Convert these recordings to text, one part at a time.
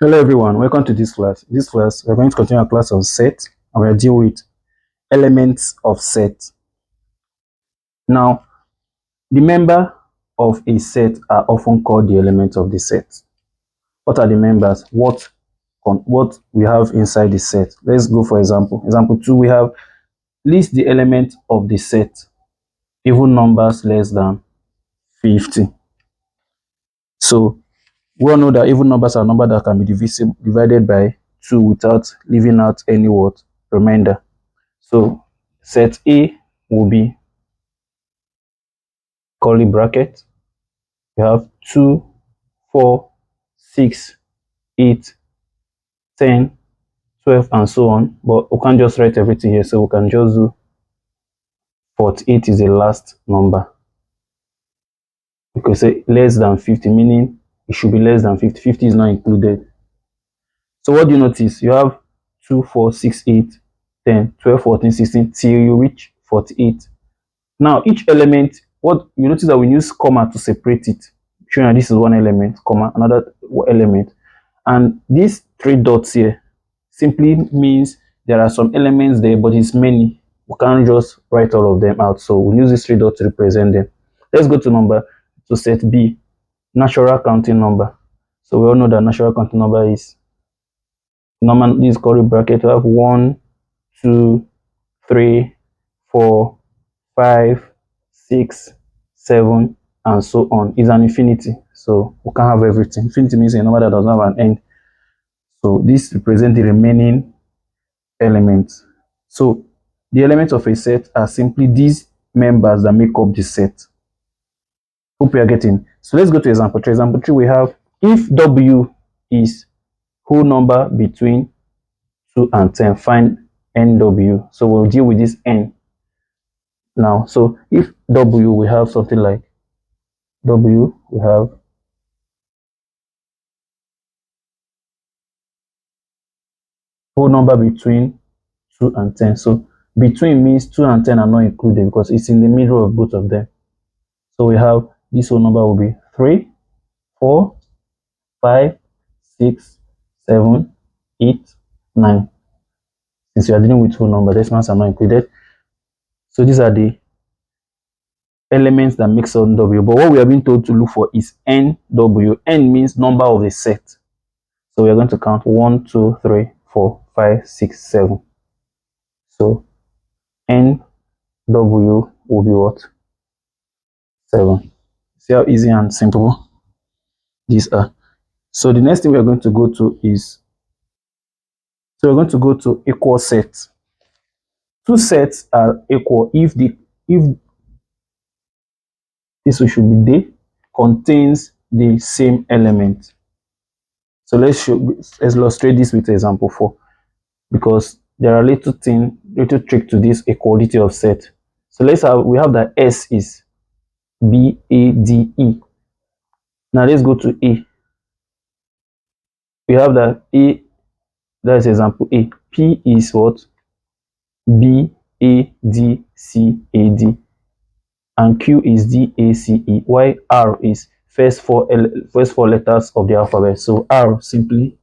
Hello everyone, welcome to this class. In this class, we're going to continue our class on set and we're dealing with elements of set. Now, the member of a set are often called the elements of the set. What are the members? What we have inside the set? Let's go for example. Example 2, we have list the element of the set, even numbers less than 50. So, we all know that even numbers are numbers that can be divided by 2 without leaving out any word remainder. So set A will be curly bracket. We have 2, 4, 6, 8, 10, 12, and so on. But we can't just write everything here, so we can just do 48 is the last number. We could say less than 50, meaning it should be less than 50. 50 is not included. So what do you notice? You have 2, 4, 6, 8, 10, 12, 14, 16 till you reach 48. Now each element, what you notice that we use comma to separate it, showing that this is one element, comma, another element. And these 3 dots here simply means there are some elements there, but it's many. We can't just write all of them out, so we'll use these 3 dots to represent them. Let's go to set B, natural counting number. So we all know that natural counting number is normal. This curly bracket, we have 1, 2, 3, 4, 5, 6, 7, and so on. Is an infinity, so we can't have everything. Infinity means a number that does not have an end. So this represents the remaining elements. So the elements of a set are simply these members that make up the set. Hope you are getting. So let's go to example 3. Example 3, we have if W is whole number between 2 and 10, find NW. So we'll deal with this N now. So if W, we have something like W, we have whole number between 2 and 10. So between means 2 and 10 are not included because it's in the middle of both of them. So we have this whole number will be 3, 4, 5, 6, 7, 8, 9. Since we are dealing with whole number, decimals are not included. So these are the elements that makes up W. But what we are being told to look for is NW. N means number of the set. So we are going to count 1, 2, 3, 4, 5, 6, 7. So NW will be what? 7. See how easy and simple these are. So the next thing we are going to go to is, so we're going to go to equal sets. 2 sets are equal if this should be D contains the same element. So let's illustrate this with example 4, because there are little trick to this equality of set. So we have that S is B, A, D, E. Now let's go to A. We have that A, that is example A. P is what? B, A, D, C, A, D. And Q is D, A, C, E. While R is first four letters of the alphabet. So R simply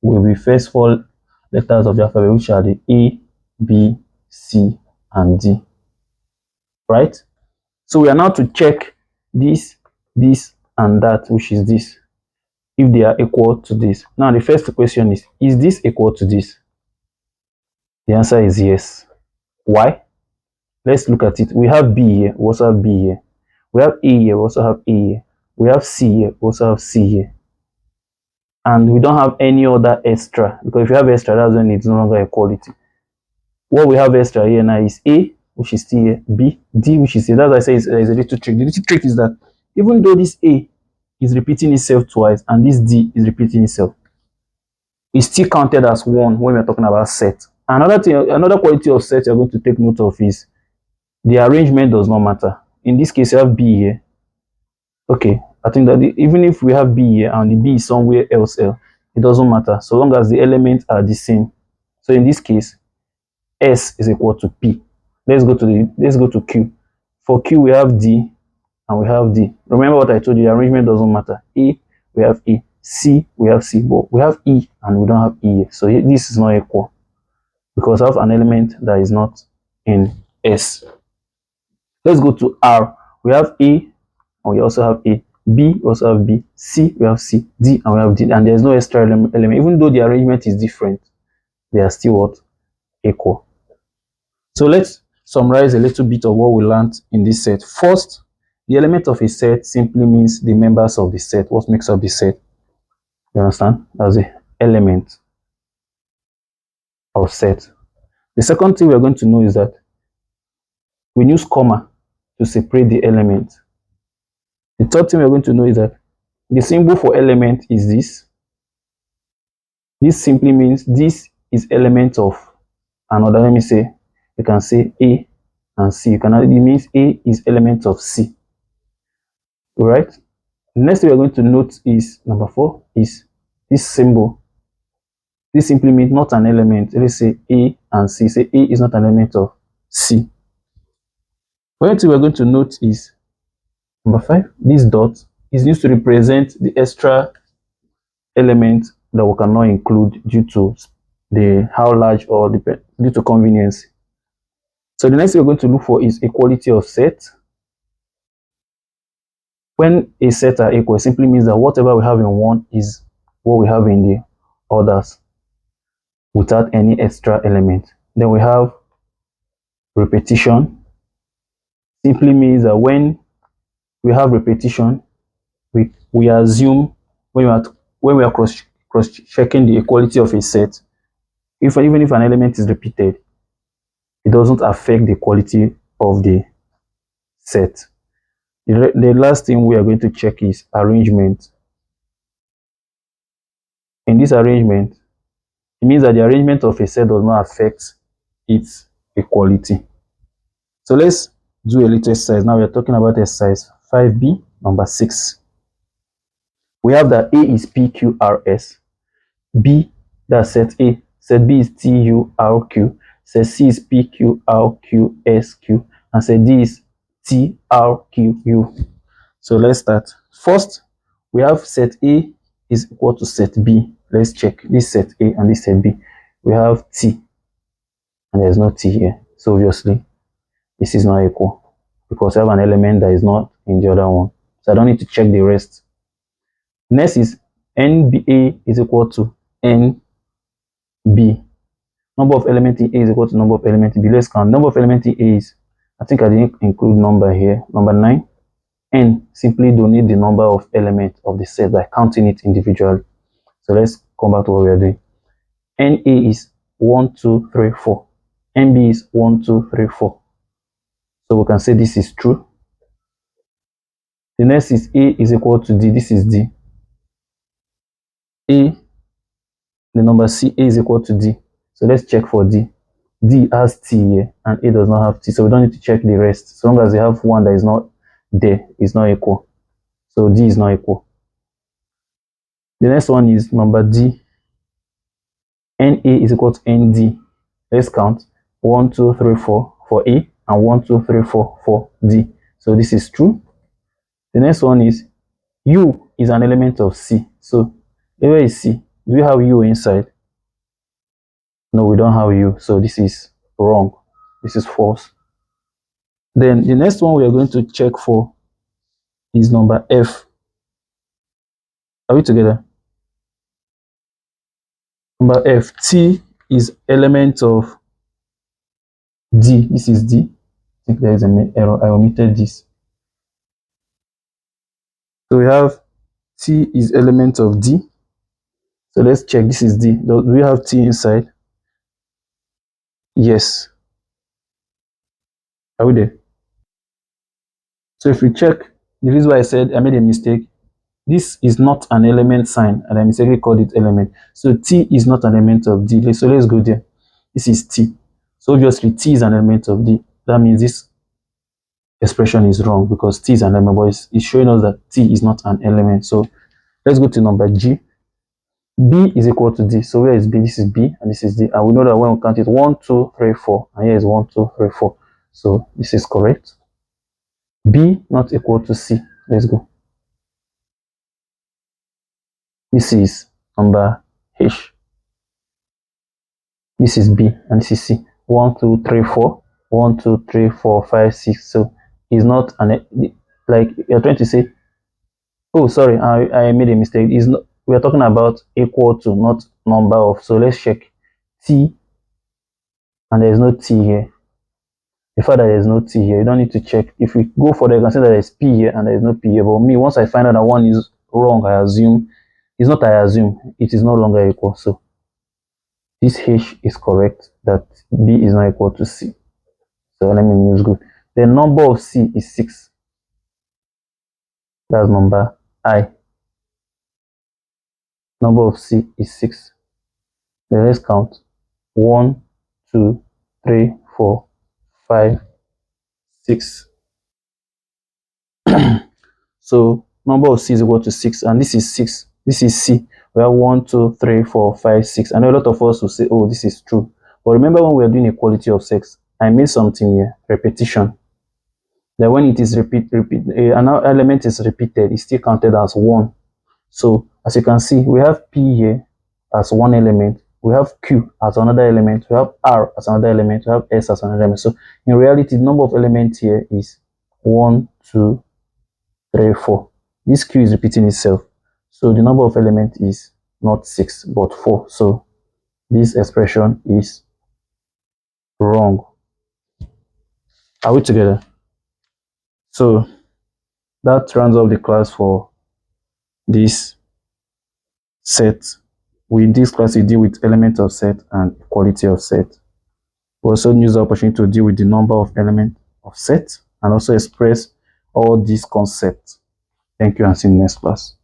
will be first 4 letters of the alphabet, which are the A, B, C, and D. Right? So we are now to check this, and that, which is this, if they are equal to this. Now the first question is this equal to this? The answer is yes. Why? Let's look at it. We have B here, we also have B here. We have A here, we also have A here. We have C here, we also have C here. And we don't have any other extra, because if you have extra, that's when it's no longer equality. What we have extra here now is A, which is still here, B, D, which is here. That's why I say it's a little trick. The little trick is that even though this A is repeating itself twice and this D is repeating itself, it's still counted as 1 when we're talking about set. Another quality of set you're going to take note of is the arrangement does not matter. In this case, you have B here. Okay, I think that even if we have B here and the B is somewhere else, it doesn't matter so long as the elements are the same. So in this case, S is equal to P. Let's go to Q. For Q, we have D and we have D. Remember what I told you, the arrangement doesn't matter. A, we have A. C, we have C, but we have E and we don't have E. So this is not equal because I have an element that is not in S. Let's go to R. We have A and we also have A. B, we also have B. C, we have C. D, and we have D. And there's no extra element. Even though the arrangement is different, they are still what? Equal. So let's summarize a little bit of what we learned in this set. First, the element of a set simply means the members of the set. What makes up the set? You understand? That's the element of set. The second thing we are going to know is that we use comma to separate the element. The third thing we are going to know is that the symbol for element is this. This simply means this is element of another. Let me say, you can say A and C. It means A is element of C. All right. The next thing we are going to note is number 4 is this symbol. This simply means not an element. Let's say A and C. Say A is not an element of C. One thing we're going to note is number 5. This dot is used to represent the extra element that we cannot include due to how large or due to convenience. So the next thing we're going to look for is equality of set. When a set are equal, it simply means that whatever we have in one is what we have in the others without any extra element. Then we have repetition. Simply means that when we have repetition, we assume when we are cross checking the equality of a set, even if an element is repeated, it doesn't affect the quality of the set. The last thing we are going to check is arrangement. In this arrangement, it means that the arrangement of a set does not affect its equality. So let's do a little exercise. Now we are talking about exercise 5B, number 6. We have that A is PQRS, B, that's set A, set B is TURQ, set C is PQRQSQ, and set D is TRQU. So let's start. First, we have set A is equal to set B. Let's check this set A and this set B. We have T, and there's no T here. So obviously, this is not equal because I have an element that is not in the other one. So I don't need to check the rest. Next is NBA is equal to NB. Number of element in A is equal to number of element in B. Let's count. Number of element in A is, I think I didn't include number here, number 9. N simply donate the number of elements of the set by counting it individually. So let's come back to what we are doing. NA is 1, 2, 3, 4. NB is 1, 2, 3, 4. So we can say this is true. The next is A is equal to D. This is D. A, the number C, A is equal to D. So let's check for D. D has T here and A does not have T. So we don't need to check the rest. So long as they have one that is not there, it's not equal. So D is not equal. The next one is number D. NA is equal to ND. Let's count. 1, 2, 3, 4 for A and 1, 2, 3, 4 for D. So this is true. The next one is U is an element of C. So where is C? Do we have U inside? No, we don't have U. So this is wrong. This is false. Then the next one we are going to check for is number F. Are we together? Number F. T is element of D. This is D. I think there is an error. I omitted this. So we have T is element of D. So let's check. This is D. Do we have T inside? Yes. Are we there? So if we check, the reason why I said I made a mistake, this is not an element sign, and I mistakenly called it element. So T is not an element of D. So let's go there. This is T. So obviously T is an element of D. That means this expression is wrong because T is an element, but it's showing us that T is not an element. So let's go to number G. B is equal to D. So where is B? This is B and this is D. And we know that when we count it 1, 2, 3, 4. And here is 1, 2, 3, 4. So this is correct. B not equal to C. Let's go. This is number H. This is B and this is C. 1, 2, 3, 4. 1, 2, 3, 4, 5, 6. So it's not an, like you're trying to say, oh sorry, I made a mistake. It's not, we are talking about equal to, not number of. So let's check T, and there is no T here. The fact that there is no T here, you don't need to check. If we go further, you can see that there is P here and there is no P here. But me, once I find out that one is wrong, I assume it's not. I assume it is no longer equal. So this H is correct. That B is not equal to C. So let me use good. The number of C is 6. That's number I. Number of C is 6. Then let's count. 1, 2, 3, 4, 5, 6. So number of C is equal to 6, and this is 6. This is C. We have 1, 2, 3, 4, 5, 6. I know a lot of us will say, oh, this is true. But remember when we are doing equality of sets, I made something here, repetition. That when it is an element is repeated, it's still counted as 1. So as you can see, we have P here as one element, we have Q as another element, we have R as another element, we have S as another element. So in reality, the number of elements here is 1, 2, 3, 4. This Q is repeating itself. So the number of elements is not 6 but 4. So this expression is wrong. Are we together? So that rounds up the class for this set. With this class, we deal with elements of set and quality of set. We also use the opportunity to deal with the number of elements of set and also express all these concepts. Thank you and see you in the next class.